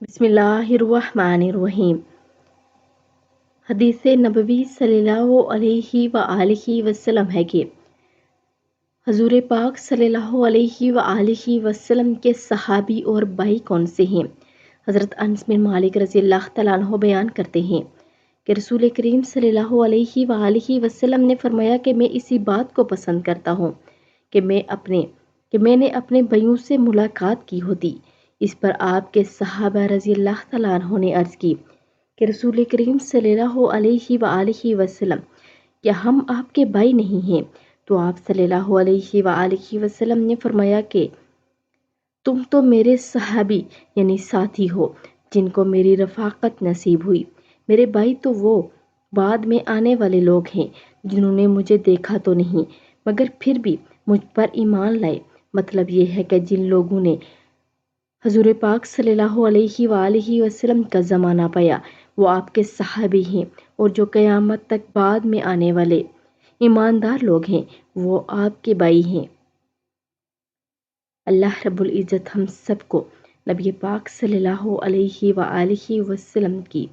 بسم اللہ الرحمن الرحیم۔ حدیث نبوی صلی اللہ علیہ وآلہ وسلم ہے کہ حضور پاک صلی اللہ علیہ وآلہ وسلم کے صحابی اور بھائی کون سے ہیں؟ حضرت انس بن مالک رضی اللہ تعالیٰ عنہ بیان کرتے ہیں کہ رسول کریم صلی اللہ علیہ وآلہ وسلم نے فرمایا کہ میں اسی بات کو پسند کرتا ہوں کہ میں نے اپنے بھائیوں سے ملاقات کی ہوتی۔ اس پر آپ کے صحابہ رضی اللہ تعالیٰ عنہ نے عرض کی کہ رسول کریم صلی اللہ علیہ وآلہ وسلم کیا ہم آپ کے بھائی نہیں ہیں؟ تو آپ صلی اللہ علیہ وآلہ وسلم نے فرمایا کہ تم تو میرے صحابی یعنی ساتھی ہو جن کو میری رفاقت نصیب ہوئی۔ میرے بھائی تو وہ بعد میں آنے والے لوگ ہیں جنہوں نے مجھے دیکھا تو نہیں مگر پھر بھی مجھ پر ایمان لائے۔ مطلب یہ ہے کہ جن لوگوں نے حضور پاک صلی اللہ علیہ وآلہ وسلم کا زمانہ پایا وہ آپ کے صحابی ہیں، اور جو قیامت تک بعد میں آنے والے ایماندار لوگ ہیں وہ آپ کے بھائی ہیں۔ اللہ رب العزت ہم سب کو نبی پاک صلی اللہ علیہ وآلہ وسلم کی